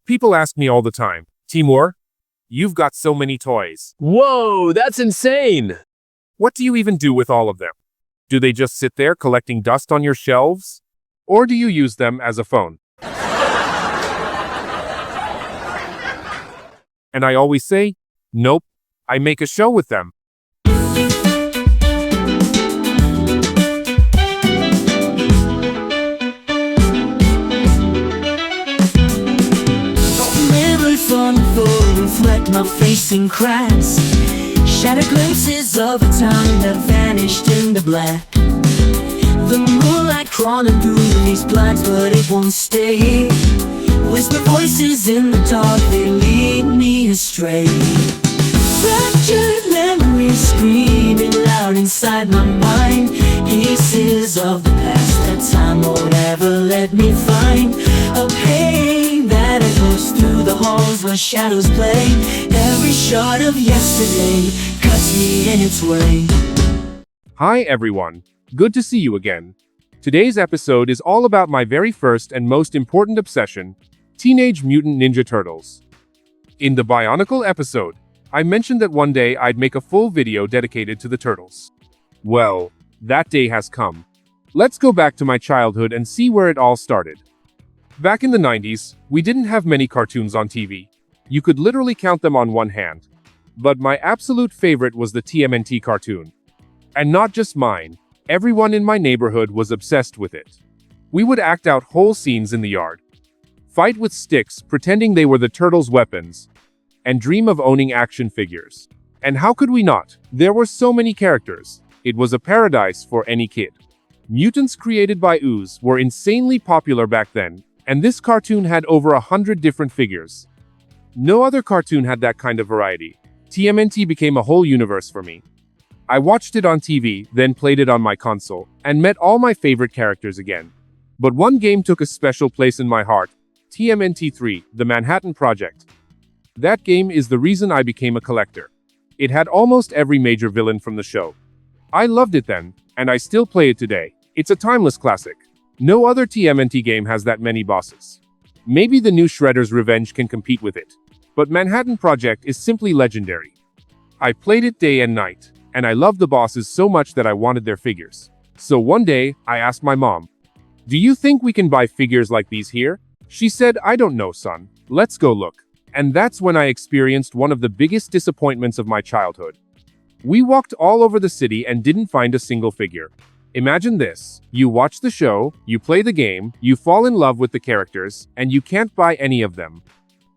People ask me all the time, Timur, you've got so many toys. Whoa, that's insane! What do you even do with all of them? Do they just sit there collecting dust on your shelves? Or do you use them as a phone? And I always say, nope, I make a show with them. Reflect my face in cracks, shattered glimpses of a time that vanished in the black. The moonlight crawling through these blinds, but it won't stay. Whisper voices in the dark, they lead me astray. Fractured memories screaming loud inside my mind. Pieces of the past that time won't ever let me find. A pain that echoes through the halls where shadows play. Every shot of yesterday cuts me in its way. Hi everyone, good to see you again. Today's episode is all about my very first and most important obsession, Teenage Mutant Ninja Turtles. In the Bionicle episode, I mentioned that one day I'd make a full video dedicated to the Turtles. Well, that day has come. Let's go back to my childhood and see where it all started. Back in the 90s, we didn't have many cartoons on TV. You could literally count them on one hand. But my absolute favorite was the TMNT cartoon. And not just mine, everyone in my neighborhood was obsessed with it. We would act out whole scenes in the yard, fight with sticks pretending they were the Turtles' weapons, and dream of owning action figures. And how could we not? There were so many characters. It was a paradise for any kid. Mutants created by Ooze were insanely popular back then, and this cartoon had over 100 different figures. No other cartoon had that kind of variety. TMNT became a whole universe for me. I watched it on TV, then played it on my console, and met all my favorite characters again. But one game took a special place in my heart, TMNT 3, The Manhattan Project. That game is the reason I became a collector. It had almost every major villain from the show. I loved it then, and I still play it today. It's a timeless classic. No other TMNT game has that many bosses. Maybe the new Shredder's Revenge can compete with it. But Manhattan Project is simply legendary. I played it day and night, and I loved the bosses so much that I wanted their figures. So one day, I asked my mom, "Do you think we can buy figures like these here?" She said, "I don't know, son. Let's go look." And that's when I experienced one of the biggest disappointments of my childhood. We walked all over the city and didn't find a single figure. Imagine this. You watch the show, you play the game, you fall in love with the characters, and you can't buy any of them.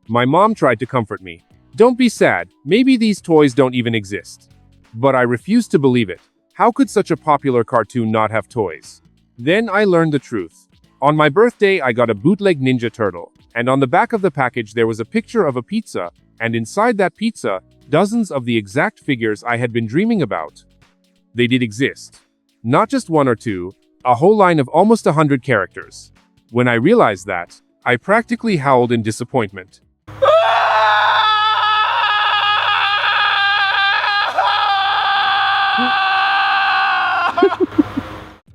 My mom tried to comfort me. "Don't be sad, maybe these toys don't even exist." But I refused to believe it. How could such a popular cartoon not have toys? Then I learned the truth. On my birthday, I got a bootleg Ninja Turtle, and on the back of the package there was a picture of a pizza, and inside that pizza, dozens of the exact figures I had been dreaming about. They did exist. Not just one or two, a whole line of almost 100 characters. When I realized that, I practically howled in disappointment.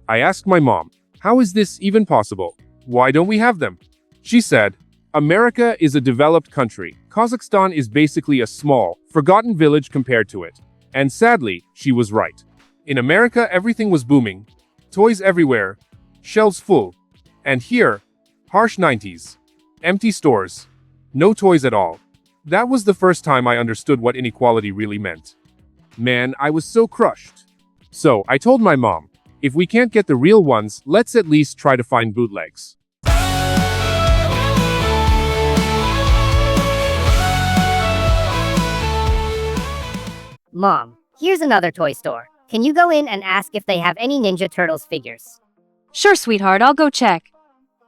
I asked my mom, "How is this even possible? Why don't we have them?" She said, "America is a developed country. Kazakhstan is basically a small, forgotten village compared to it." And sadly, she was right. In America, everything was booming. Toys everywhere. Shelves full. And here, harsh 90s. Empty stores. No toys at all. That was the first time I understood what inequality really meant. Man, I was so crushed. So, I told my mom, if we can't get the real ones, let's at least try to find bootlegs. Mom, here's another toy store. Can you go in and ask if they have any Ninja Turtles figures? Sure, sweetheart, I'll go check.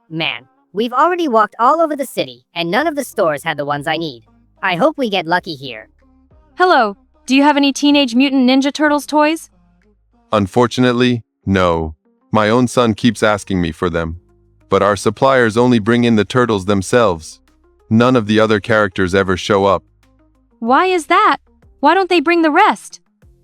Man, we've already walked all over the city, and none of the stores had the ones I need. I hope we get lucky here. Hello, do you have any Teenage Mutant Ninja Turtles toys? Unfortunately, no. My own son keeps asking me for them. But our suppliers only bring in the turtles themselves. None of the other characters ever show up. Why is that? Why don't they bring the rest?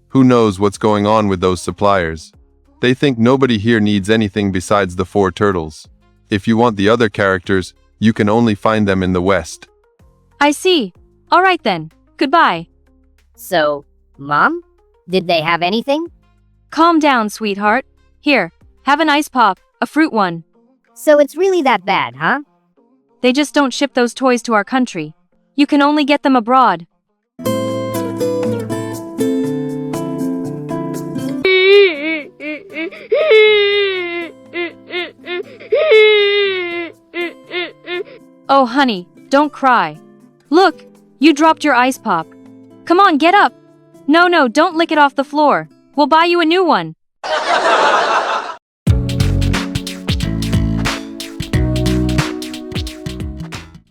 Who knows what's going on with those suppliers? They think nobody here needs anything besides the 4 turtles. If you want the other characters, you can only find them in the West. I see. Alright then. Goodbye. So, Mom? Did they have anything? Calm down, sweetheart. Here, have an ice pop, a fruit one. So it's really that bad, huh? They just don't ship those toys to our country. You can only get them abroad. Oh, honey, don't cry. Look, you dropped your ice pop. Come on, get up. No, don't lick it off the floor. We'll buy you a new one.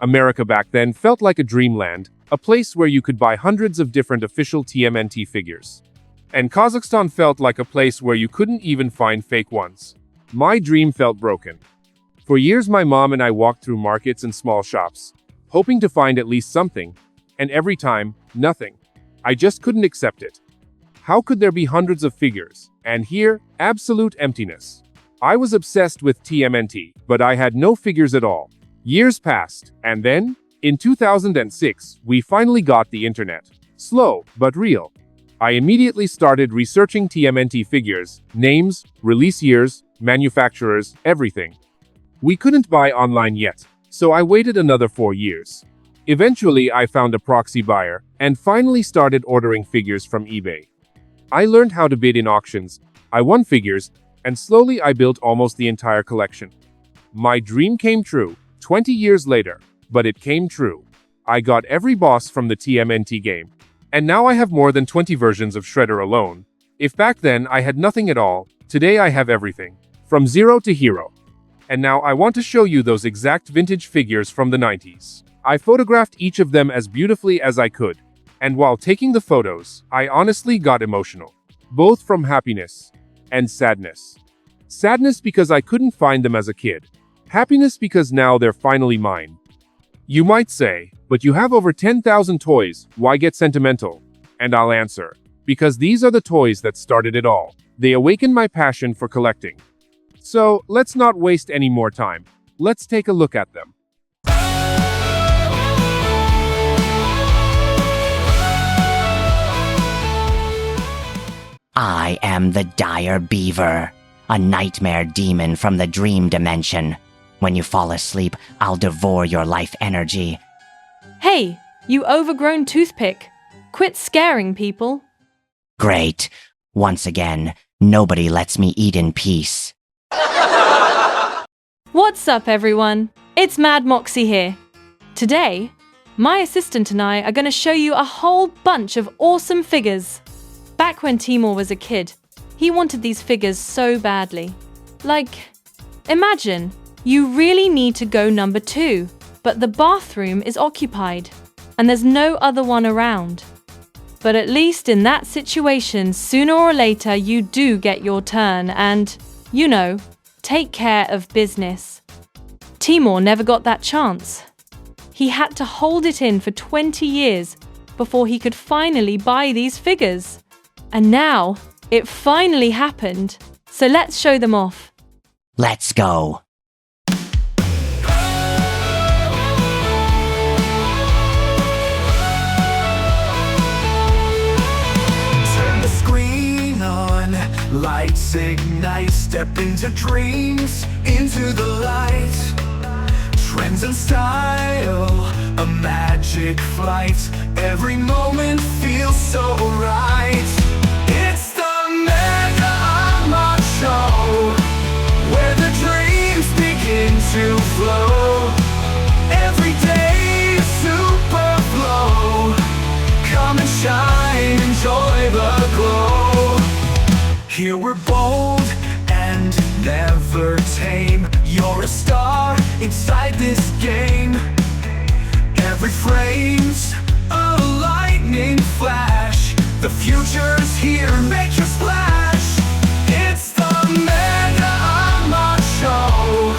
America back then felt like a dreamland, a place where you could buy hundreds of different official TMNT figures. And Kazakhstan felt like a place where you couldn't even find fake ones. My dream felt broken. For years my mom and I walked through markets and small shops, hoping to find at least something, and every time, nothing. I just couldn't accept it. How could there be hundreds of figures, and here, absolute emptiness? I was obsessed with TMNT, but I had no figures at all. Years passed, and then, in 2006, we finally got the internet. Slow, but real. I immediately started researching TMNT figures, names, release years, manufacturers, everything. We couldn't buy online yet, so I waited another 4 years. Eventually, I found a proxy buyer, and finally started ordering figures from eBay. I learned how to bid in auctions, I won figures, and slowly I built almost the entire collection. My dream came true, 20 years later, but it came true. I got every boss from the TMNT game. And now I have more than 20 versions of Shredder alone. If back then I had nothing at all, today I have everything. From zero to hero. And now I want to show you those exact vintage figures from the 90s. I photographed each of them as beautifully as I could. And while taking the photos, I honestly got emotional. Both from happiness and sadness. Sadness because I couldn't find them as a kid. Happiness because now they're finally mine. You might say, but you have over 10,000 toys, why get sentimental? And I'll answer, because these are the toys that started it all. They awakened my passion for collecting. So, let's not waste any more time. Let's take a look at them. I am the Dire Beaver, a nightmare demon from the dream dimension. When you fall asleep, I'll devour your life energy. Hey, you overgrown toothpick. Quit scaring people. Great. Once again, nobody lets me eat in peace. What's up, everyone? It's Mad Moxie here. Today, my assistant and I are going to show you a whole bunch of awesome figures. Back when Timur was a kid, he wanted these figures so badly. Like, imagine, you really need to go number 2, but the bathroom is occupied, and there's no other one around. But at least in that situation, sooner or later you do get your turn and, you know, take care of business. Timur never got that chance. He had to hold it in for 20 years before he could finally buy these figures. And now, it finally happened. So let's show them off. Let's go. Turn the screen on, lights ignite, step into dreams, into the light. Trends and style, a magic flight. Every moment feels so right. It's the MegaAmod show, where the dreams begin to flow. Every day is super flow. Come and shine, enjoy the glow. Here we're bold and never tame. You're a star inside this game. Every frame's a lightning flash. The future's here, make your splash. It's the MegaAmod show.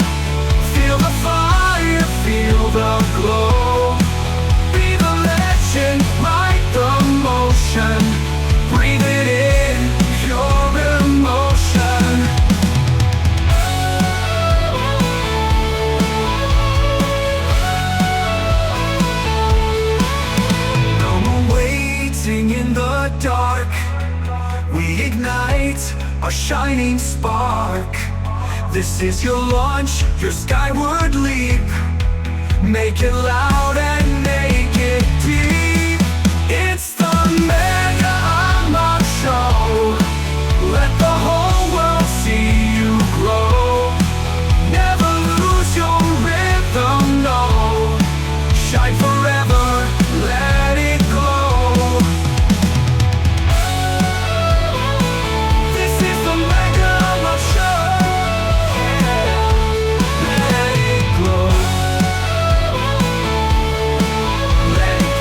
Feel the fire, feel the glow. Be the legend, ride the motion. Breathe it in, your emotion. a shining spark. This is your launch, your skyward leap. Make it loud and make it deep. It's the MegaAmod show. Let the whole world see you grow. Never lose your rhythm, no. Shine forever, let it glow. This is the MegaAmod show. Let it glow. Let it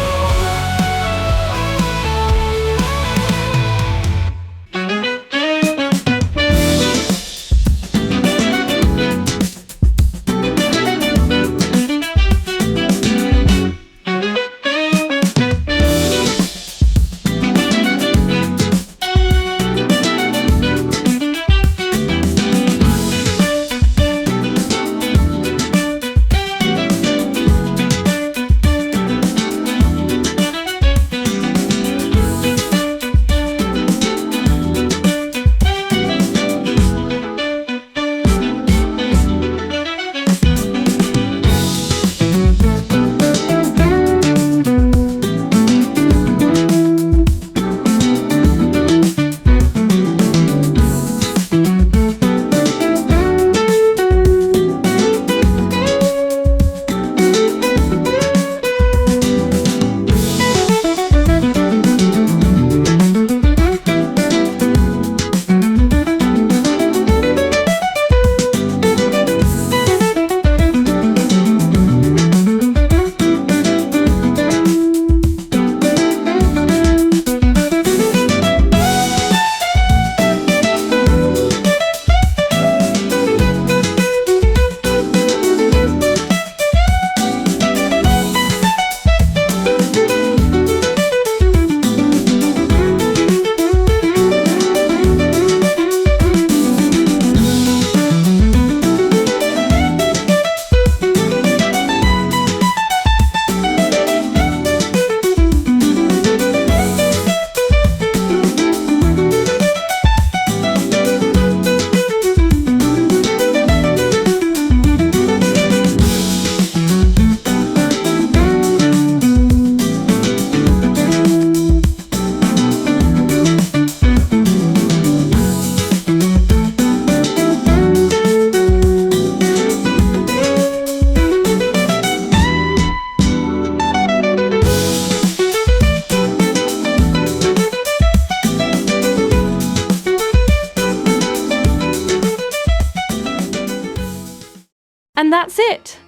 And that's it.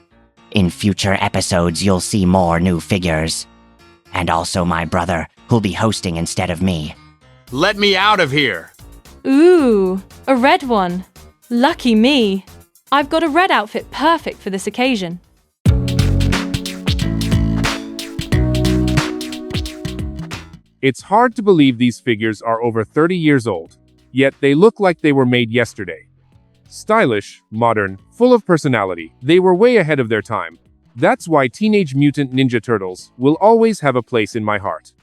In future episodes, you'll see more new figures. And also my brother, who'll be hosting instead of me. Let me out of here. Ooh, a red one. Lucky me. I've got a red outfit perfect for this occasion. It's hard to believe these figures are over 30 years old, yet they look like they were made yesterday. Stylish, modern, full of personality, they were way ahead of their time. That's why Teenage Mutant Ninja Turtles will always have a place in my heart.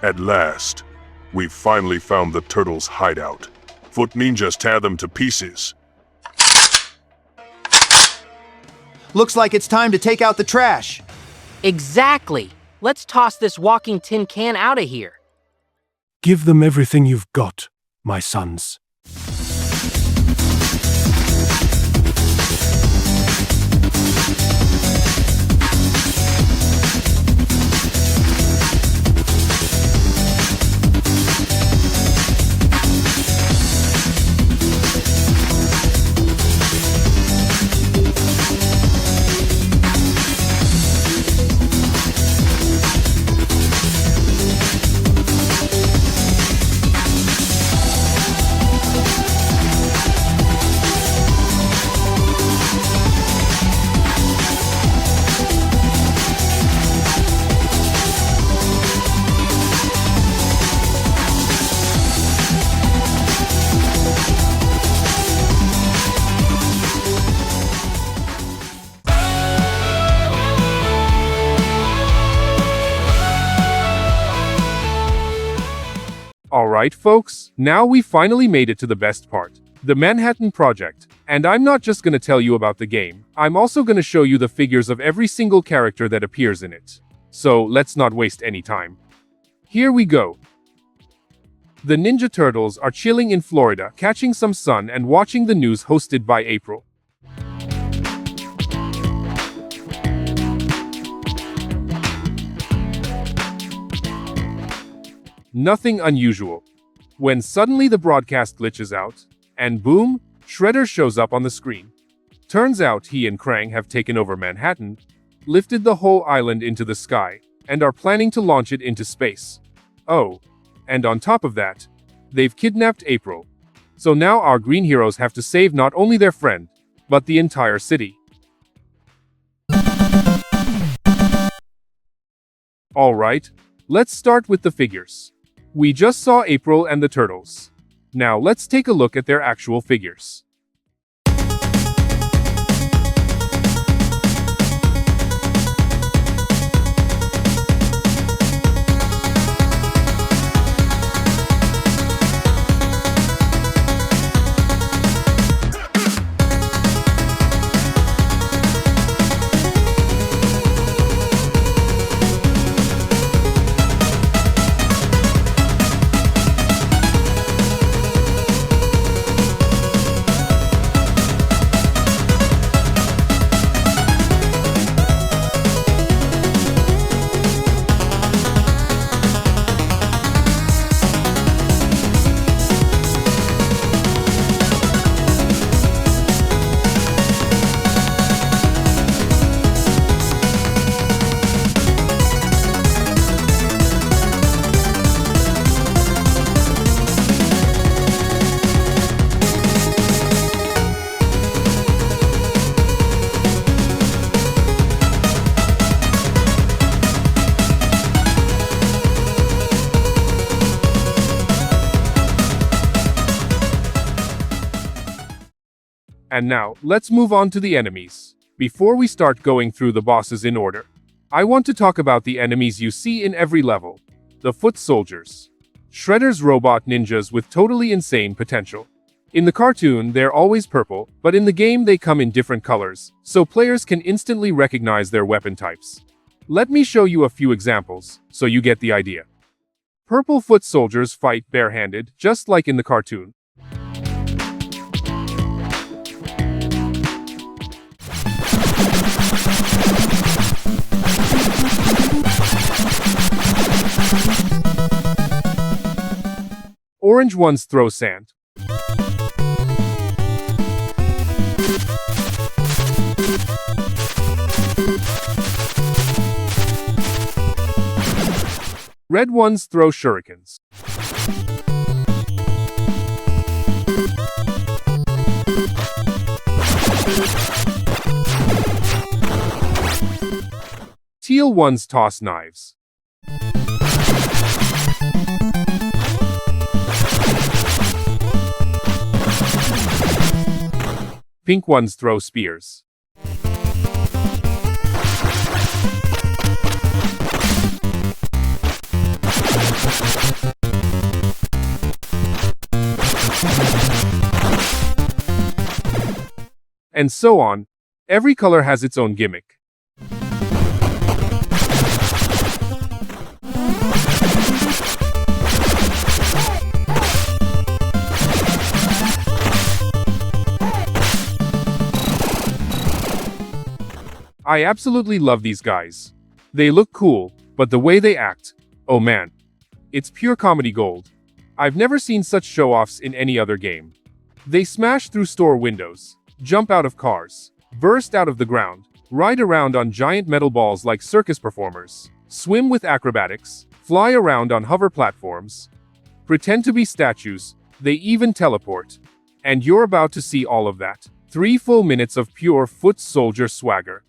At last, we've finally found the turtles' hideout. Foot ninjas tear them to pieces. Looks like it's time to take out the trash. Exactly. Let's toss this walking tin can out of here. Give them everything you've got, my sons. Alright folks, now we finally made it to the best part. The Manhattan Project. And I'm not just gonna tell you about the game, I'm also gonna show you the figures of every single character that appears in it. So, let's not waste any time. Here we go. The Ninja Turtles are chilling in Florida, catching some sun and watching the news hosted by April. Nothing unusual. When suddenly the broadcast glitches out, and boom, Shredder shows up on the screen. Turns out he and Krang have taken over Manhattan, lifted the whole island into the sky, and are planning to launch it into space. Oh, and on top of that, they've kidnapped April. So now our green heroes have to save not only their friend, but the entire city. Alright, let's start with the figures. We just saw April and the Turtles. Now let's take a look at their actual figures. And now, let's move on to the enemies. Before we start going through the bosses in order, I want to talk about the enemies you see in every level. The Foot Soldiers. Shredder's robot ninjas with totally insane potential. In the cartoon, they're always purple, but in the game they come in different colors, so players can instantly recognize their weapon types. Let me show you a few examples, so you get the idea. Purple Foot Soldiers fight barehanded, just like in the cartoon. Orange ones throw sand. Red ones throw shurikens. Teal ones toss knives. Pink ones throw spears. And so on. Every color has its own gimmick. I absolutely love these guys. They look cool, but the way they act, oh man. It's pure comedy gold. I've never seen such show-offs in any other game. They smash through store windows, jump out of cars, burst out of the ground, ride around on giant metal balls like circus performers, swim with acrobatics, fly around on hover platforms, pretend to be statues, they even teleport. And you're about to see all of that. 3 full minutes of pure Foot Soldier swagger.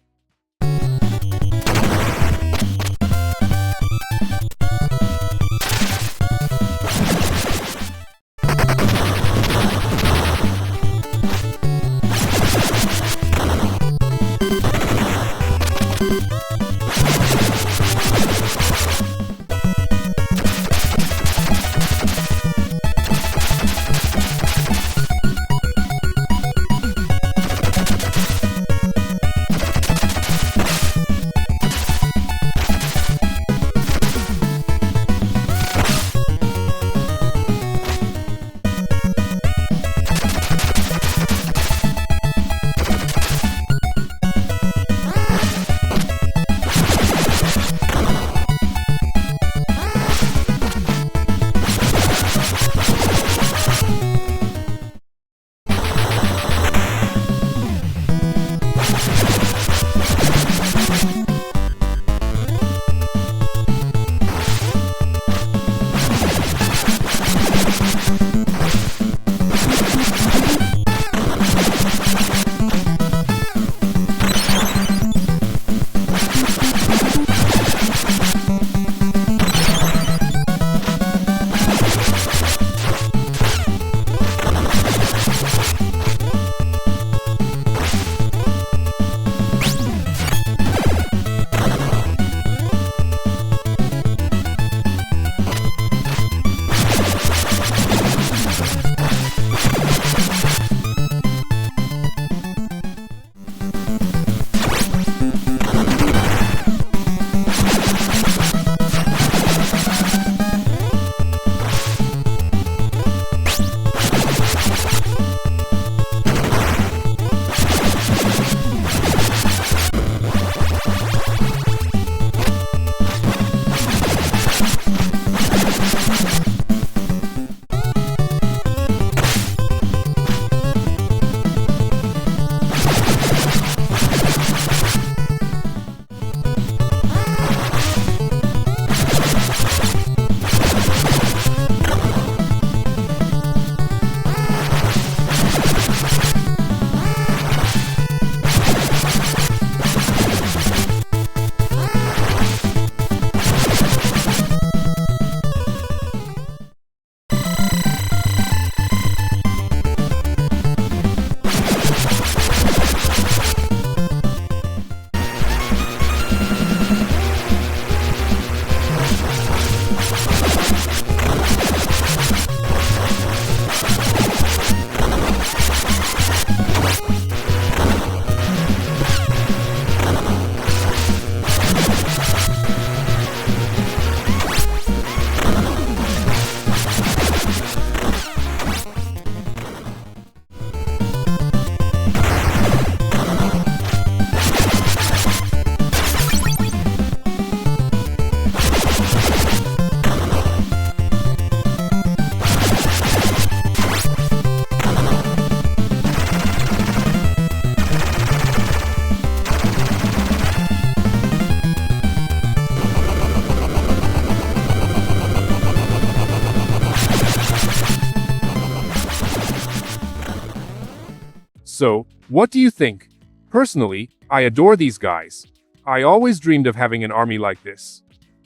So, what do you think? Personally, I adore these guys. I always dreamed of having an army like this.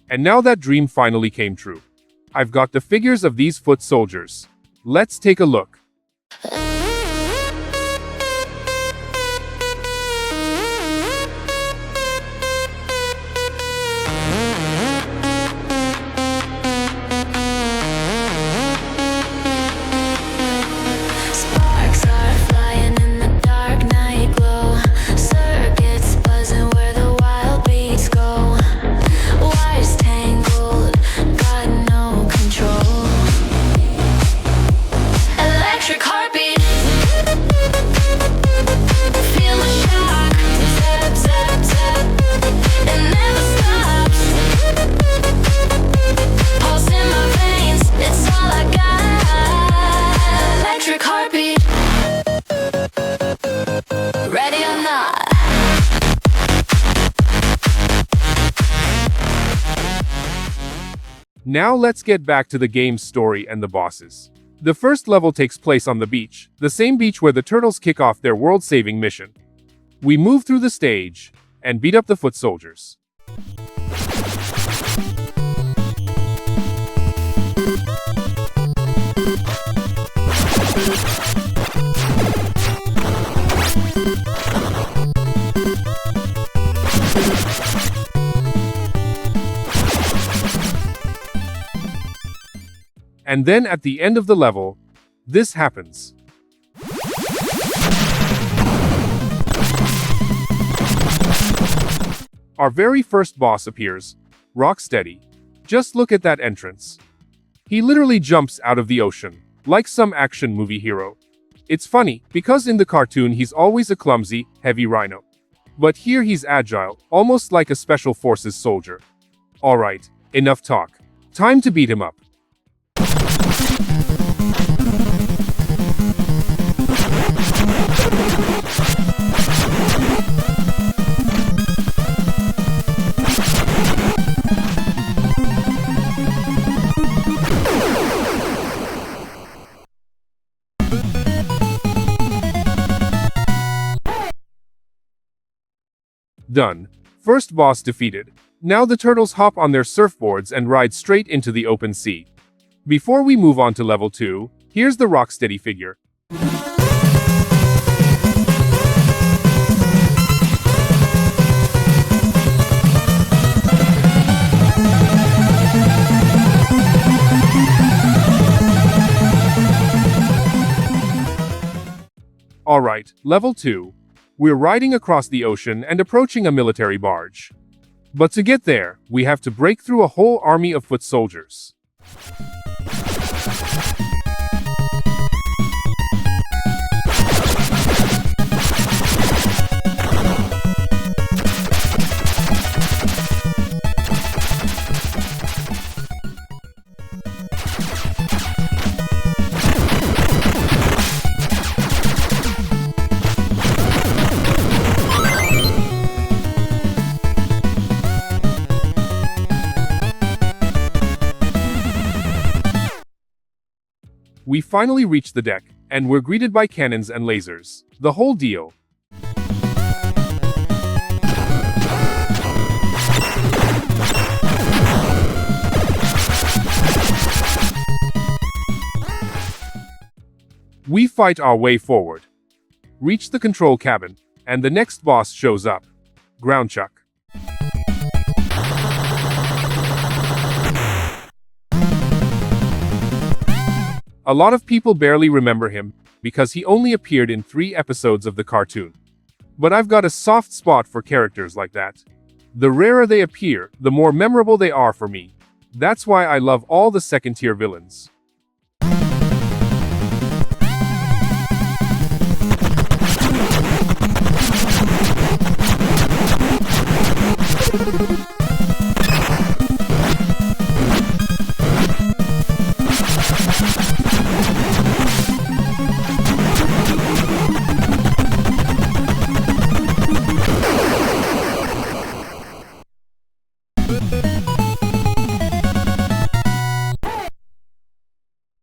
And now that dream finally came true. I've got the figures of these foot soldiers. Let's take a look. Sparks are flying in the dark night glow. Circuits buzzing where the wild beats go. Wires tangled, got no control. Electric heartbeat. Feel the shock. Zap, zap, zap. It never stops. Pulse in my veins. It's all I got. Electric heartbeat. Ready or not. Now let's get back to the game's story and the bosses. The first level takes place on the beach, the same beach where the turtles kick off their world-saving mission. We move through the stage and beat up the foot soldiers. And then at the end of the level, this happens. Our very first boss appears, Rocksteady. Just look at that entrance. He literally jumps out of the ocean, like some action movie hero. It's funny, because in the cartoon he's always a clumsy, heavy rhino. But here he's agile, almost like a special forces soldier. Alright, enough talk. Time to beat him up. Done. First boss defeated. Now the turtles hop on their surfboards and ride straight into the open sea. Before we move on to level 2, here's the Rocksteady figure. Alright, level 2. We're riding across the ocean and approaching a military barge. But to get there, we have to break through a whole army of foot soldiers. We finally reach the deck, and we're greeted by cannons and lasers. The whole deal. We fight our way forward. Reach the control cabin, and the next boss shows up. Groundchuck. A lot of people barely remember him, because he only appeared in 3 episodes of the cartoon. But I've got a soft spot for characters like that. The rarer they appear, the more memorable they are for me. That's why I love all the second-tier villains.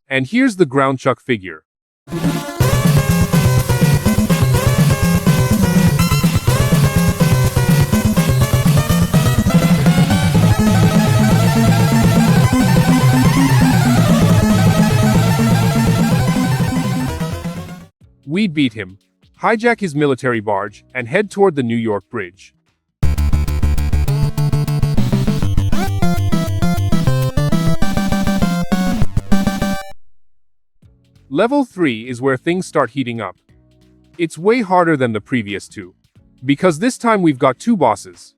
And here's the Groundchuck figure. We beat him, hijack his military barge, and head toward the New York Bridge. Level 3 is where things start heating up. It's way harder than the previous two, because this time we've got two bosses.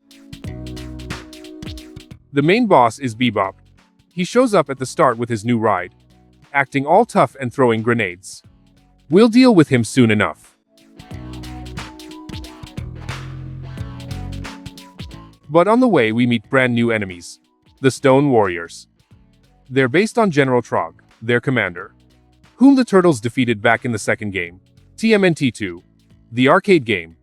The main boss is Bebop. He shows up at the start with his new ride, acting all tough and throwing grenades. We'll deal with him soon enough. But on the way we meet brand new enemies, the Stone Warriors. They're based on General Trog, their commander, whom the Turtles defeated back in the second game, TMNT 2, the arcade game.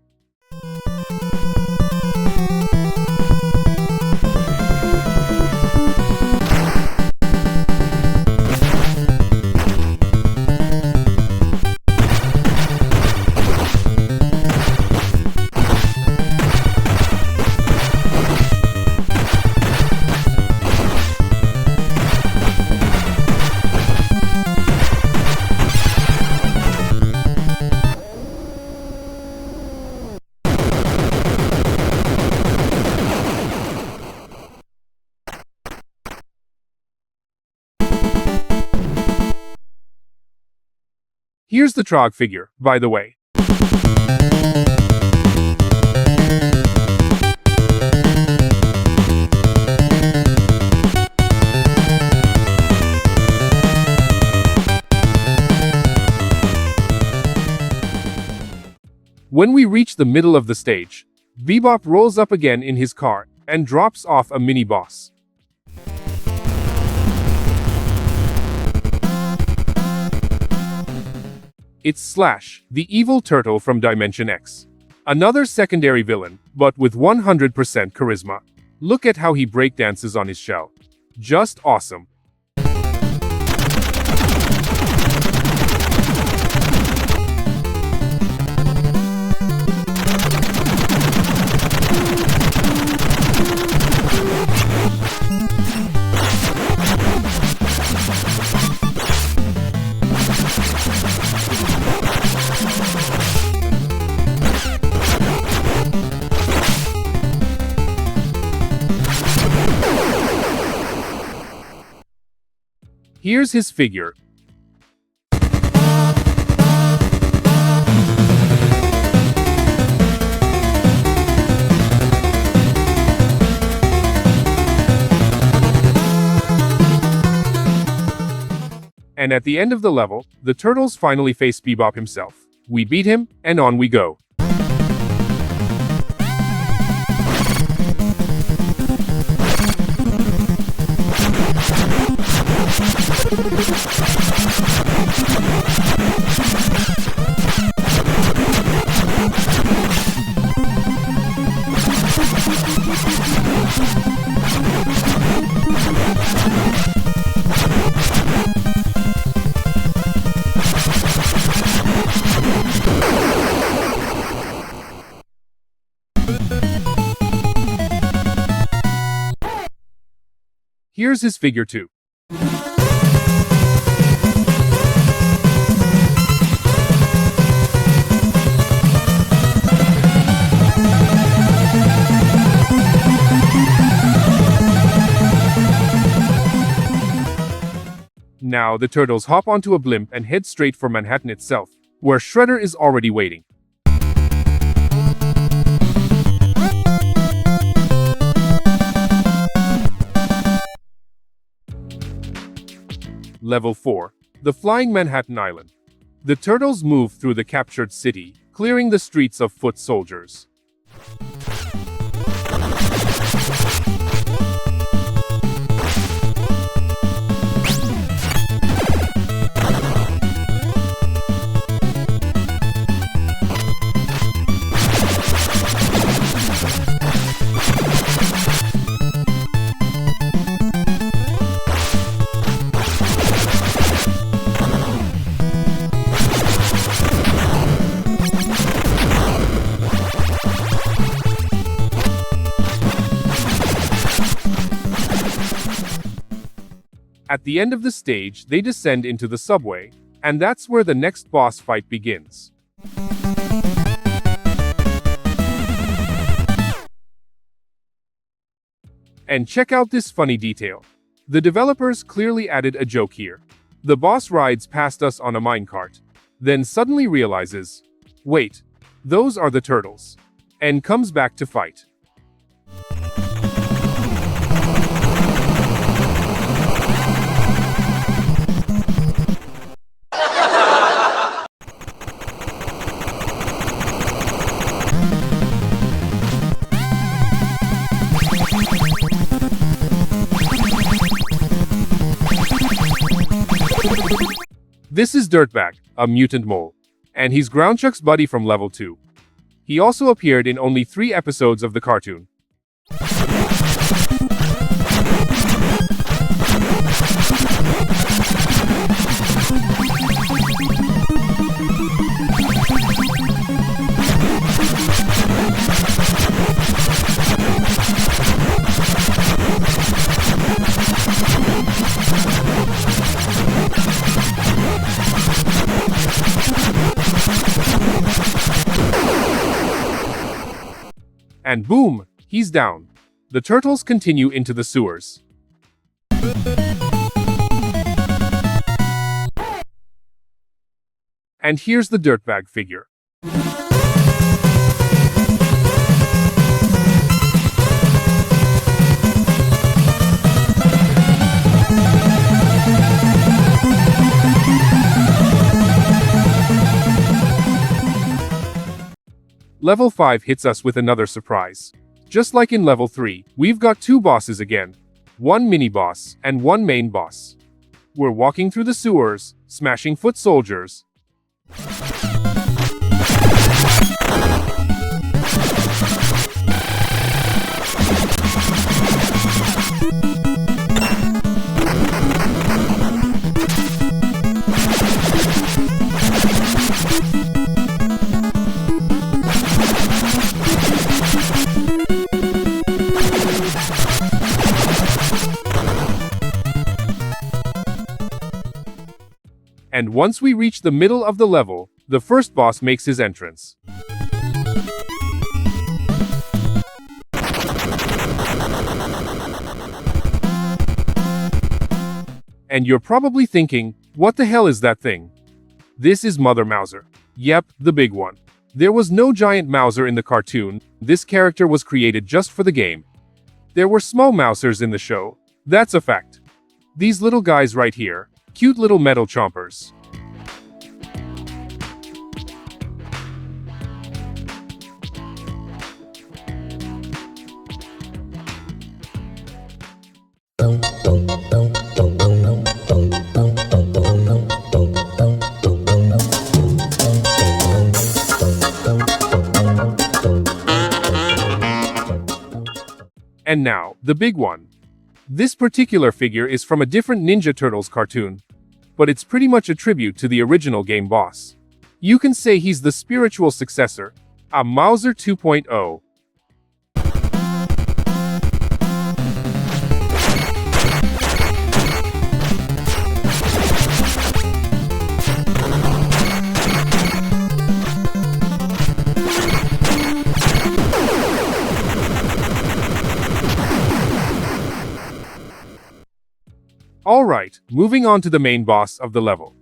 Here's the Trog figure, by the way. When we reach the middle of the stage, Bebop rolls up again in his car and drops off a mini-boss. It's Slash, the evil turtle from Dimension X. Another secondary villain, but with 100% charisma. Look at how he breakdances on his shell. Just awesome. Here's his figure. And at the end of the level, the Turtles finally face Bebop himself. We beat him, and on we go. Here's his figure too. Now the Turtles hop onto a blimp and head straight for Manhattan itself, where Shredder is already waiting. Level 4. The Flying Manhattan Island. The Turtles move through the captured city, clearing the streets of foot soldiers. At the end of the stage, they descend into the subway, and that's where the next boss fight begins. And check out this funny detail. The developers clearly added a joke here. The boss rides past us on a minecart, then suddenly realizes, wait, those are the turtles, and comes back to fight. This is Dirtbag, a mutant mole, and he's Groundchuck's buddy from level 2. He also appeared in only 3 episodes of the cartoon. And boom, he's down. The turtles continue into the sewers. And here's the Dirtbag figure. Level 5 hits us with another surprise. Just like in level 3, we've got 2 bosses again. One mini-boss and one main boss. We're walking through the sewers, smashing foot soldiers. And once we reach the middle of the level, the first boss makes his entrance. And you're probably thinking, what the hell is that thing? This is Mother Mouser. Yep, the big one. There was no giant Mouser in the cartoon, this character was created just for the game. There were small Mousers in the show, that's a fact. These little guys right here, cute little metal chompers. And now, the big one. This particular figure is from a different Ninja Turtles cartoon, but it's pretty much a tribute to the original game boss. You can say he's the spiritual successor, a Mouser 2.0. Alright, moving on to the main boss of the level.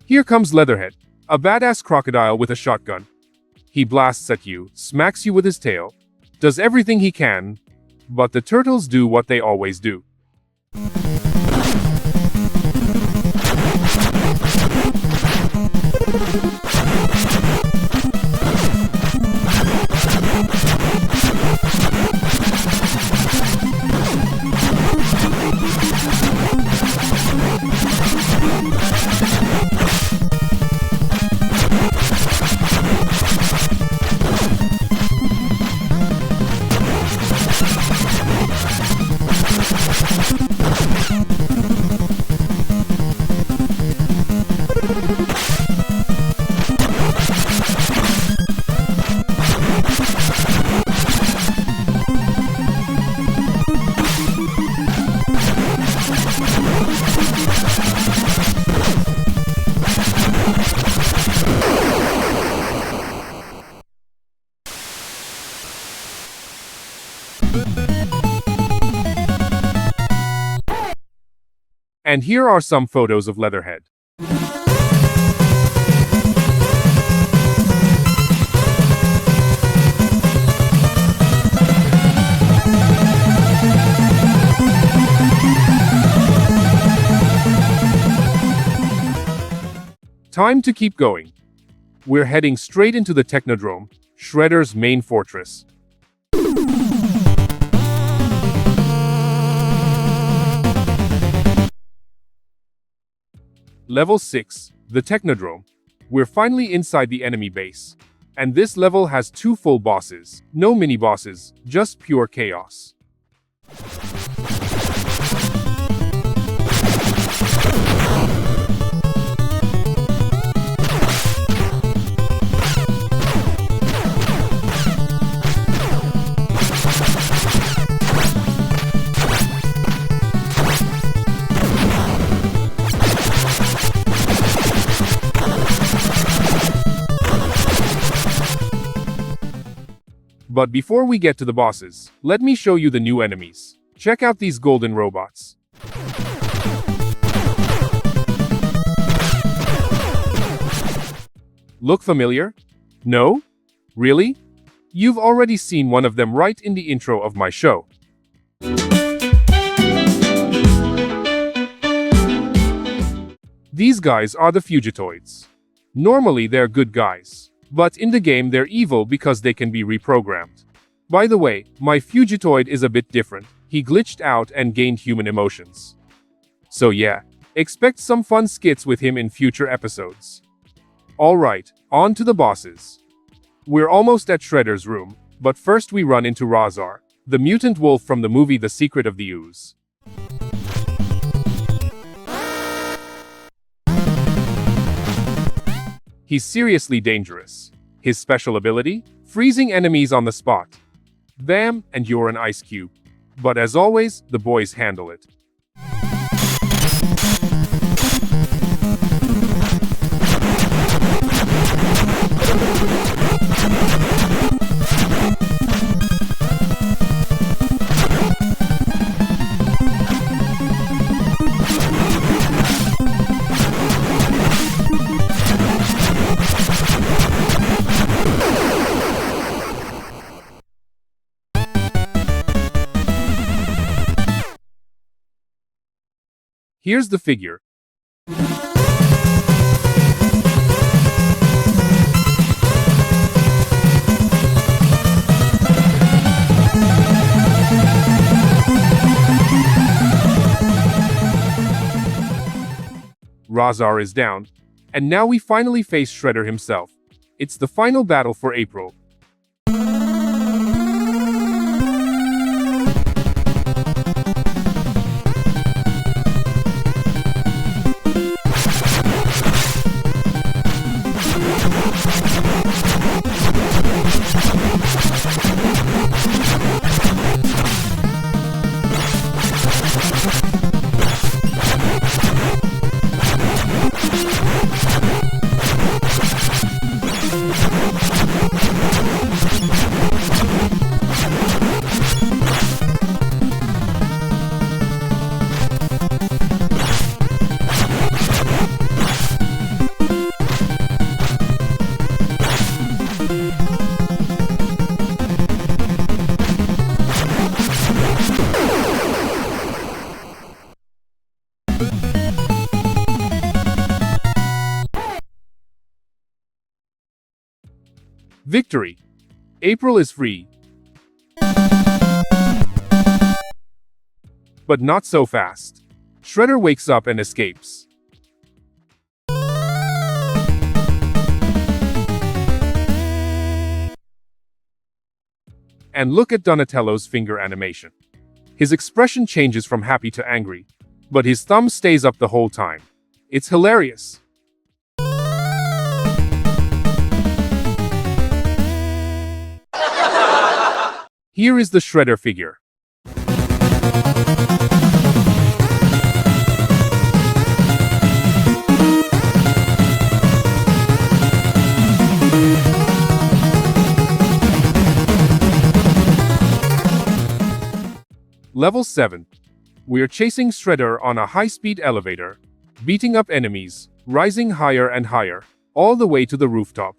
Here comes Leatherhead, a badass crocodile with a shotgun. He blasts at you, smacks you with his tail, does everything he can, but the turtles do what they always do. And here are some photos of Leatherhead. Time to keep going. We're heading straight into the Technodrome, Shredder's main fortress. Level 6, the Technodrome. We're finally inside the enemy base. And this level has 2 full bosses. No mini-bosses, just pure chaos. But before we get to the bosses, let me show you the new enemies. Check out these golden robots. Look familiar? No? Really? You've already seen one of them right in the intro of my show. These guys are the Fugitoids. Normally they're good guys. But in the game they're evil because they can be reprogrammed. By the way, my Fugitoid is a bit different. He glitched out and gained human emotions. So yeah, expect some fun skits with him in future episodes. Alright, on to the bosses. We're almost at Shredder's room, but first we run into Razar, the mutant wolf from the movie The Secret of the Ooze. He's seriously dangerous. His special ability? Freezing enemies on the spot. Bam, and you're an ice cube. But as always, the boys handle it. Here's the figure. Razar is down, and now we finally face Shredder himself. It's the final battle for April. Victory! April is free. But not so fast. Shredder wakes up and escapes. And look at Donatello's finger animation. His expression changes from happy to angry, but his thumb stays up the whole time. It's hilarious. Here is the Shredder figure. Level 7. We are chasing Shredder on a high-speed elevator, beating up enemies, rising higher and higher, all the way to the rooftop.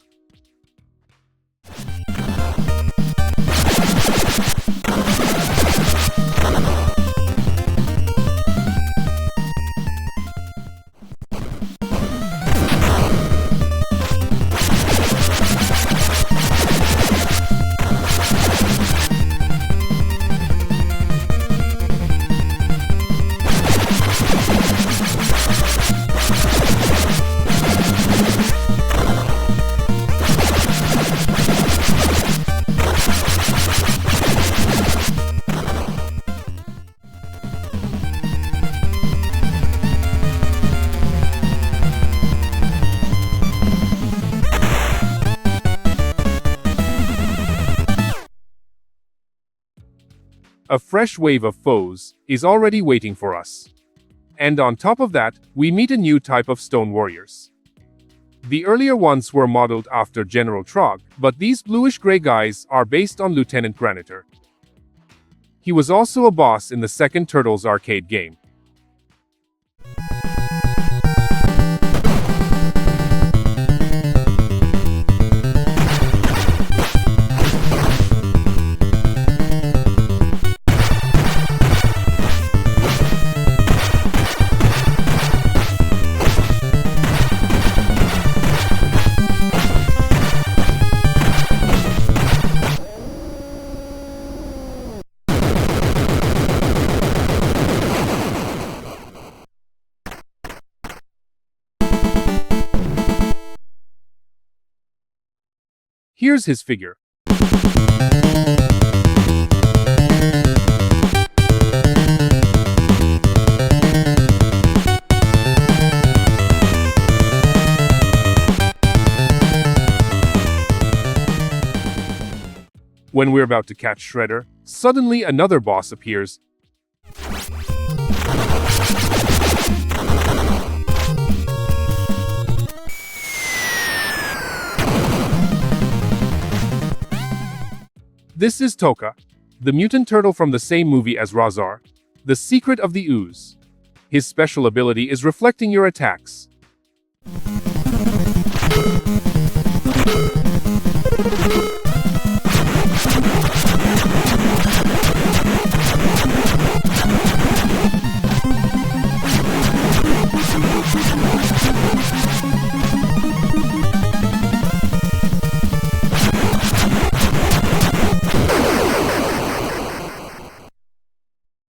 A fresh wave of foes is already waiting for us. And on top of that, we meet a new type of stone warriors. The earlier ones were modeled after General Trog, but these bluish-gray guys are based on Lieutenant Granitor. He was also a boss in the second Turtles arcade game. Here's his figure. When we're about to catch Shredder, suddenly another boss appears. This is Toka, the mutant turtle from the same movie as Razar, the secret of the ooze. His special ability is reflecting your attacks.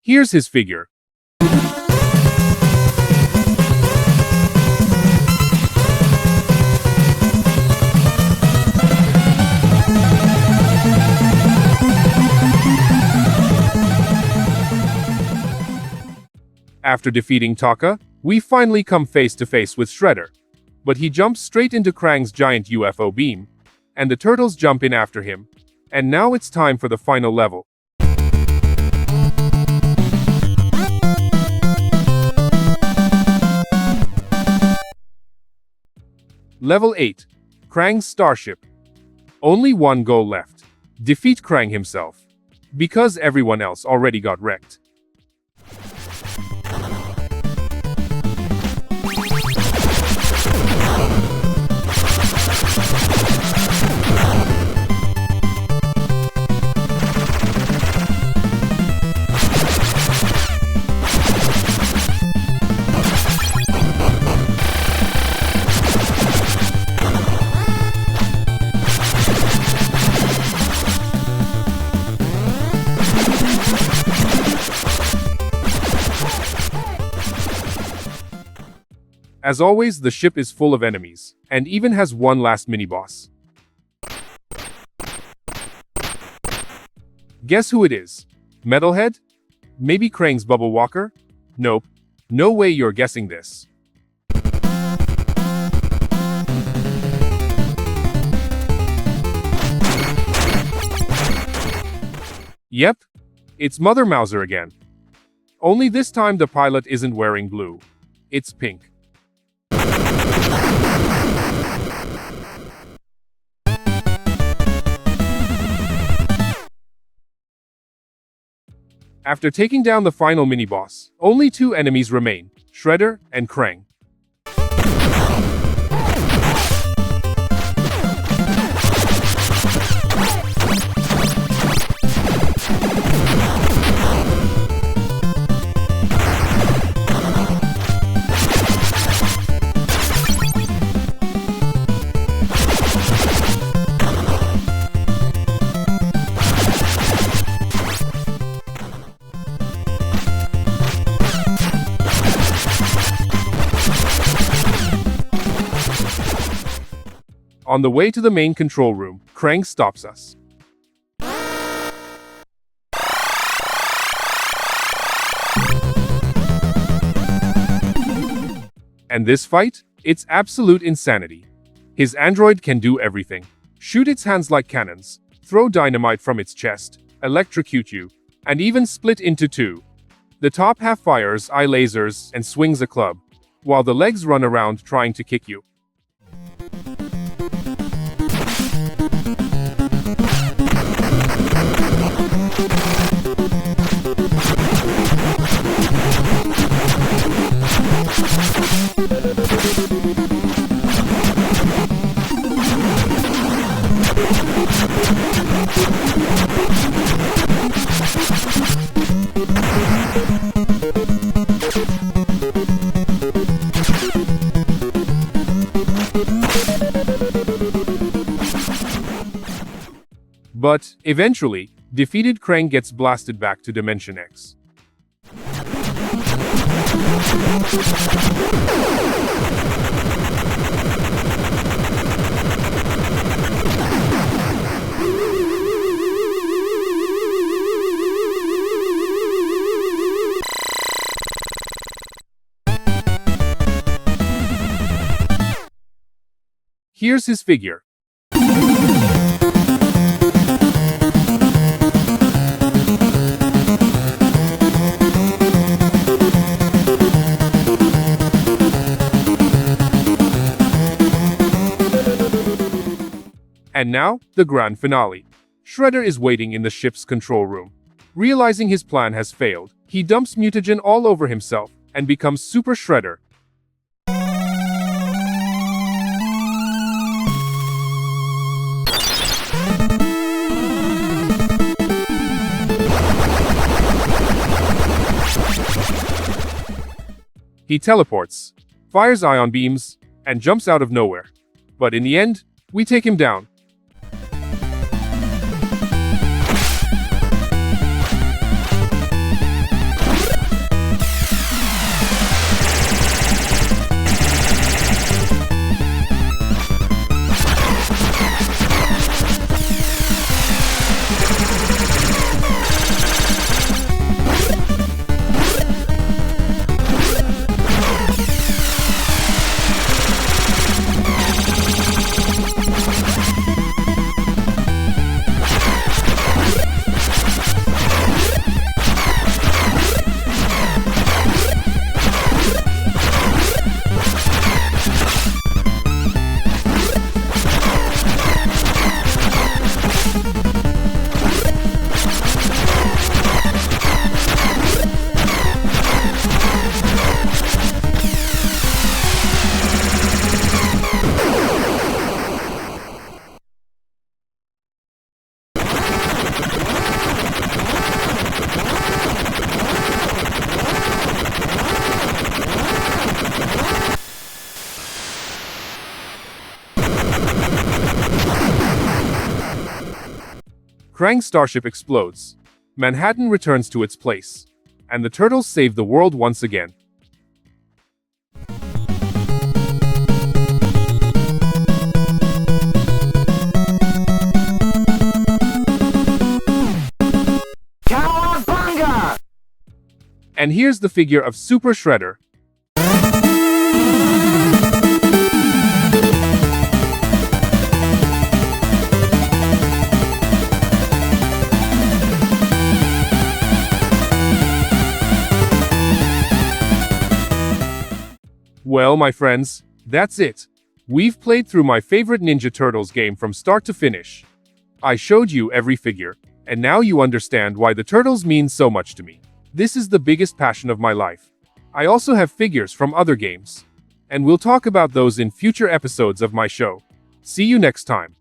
Here's his figure. After defeating Taka, we finally come face to face with Shredder. But he jumps straight into Krang's giant UFO beam, and the turtles jump in after him. And now it's time for the final level. Level 8. Krang's Starship. Only one goal left. Defeat Krang himself. Because everyone else already got wrecked. As always, the ship is full of enemies, and even has one last mini-boss. Guess who it is? Metalhead? Maybe Krang's Bubble Walker? Nope. No way you're guessing this. Yep. It's Mother Mouser again. Only this time the pilot isn't wearing blue. It's pink. After taking down the final mini-boss, only 2 enemies remain, Shredder and Krang. On the way to the main control room, Krang stops us. And this fight? It's absolute insanity. His android can do everything. Shoot its hands like cannons, throw dynamite from its chest, electrocute you, and even split into 2. The top half fires eye lasers and swings a club, while the legs run around trying to kick you. But, eventually, defeated Krang gets blasted back to Dimension X. Here's his figure. And now, the grand finale. Shredder is waiting in the ship's control room. Realizing his plan has failed, he dumps mutagen all over himself and becomes Super Shredder. He teleports, fires ion beams, and jumps out of nowhere. But in the end, we take him down. Krang's starship explodes. Manhattan returns to its place. And the turtles save the world once again. Cowabunga! And here's the figure of Super Shredder. Well, my friends, that's it. We've played through my favorite Ninja Turtles game from start to finish. I showed you every figure, And now you understand why the turtles mean so much to me. This is the biggest passion of my life. I also have figures from other games. And we'll talk about those in future episodes of my show. See you next time.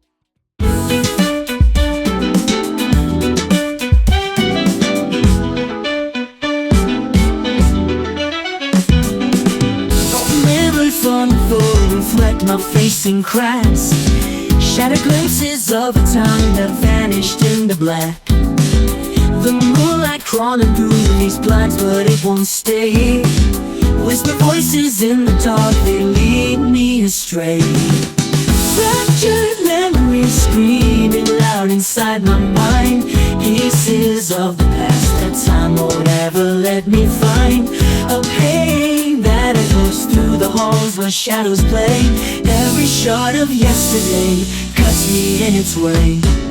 Reflect my face in cracks, shattered glimpses of a time that vanished in the black. The moonlight crawling through these blinds, but it won't stay. Whisper voices in the dark, they lead me astray. Fractured memories screaming loud inside my mind. Pieces of the past that time won't ever let me find. A pain that echoes through the halls where shadows play. Every shot of yesterday cuts me in its way.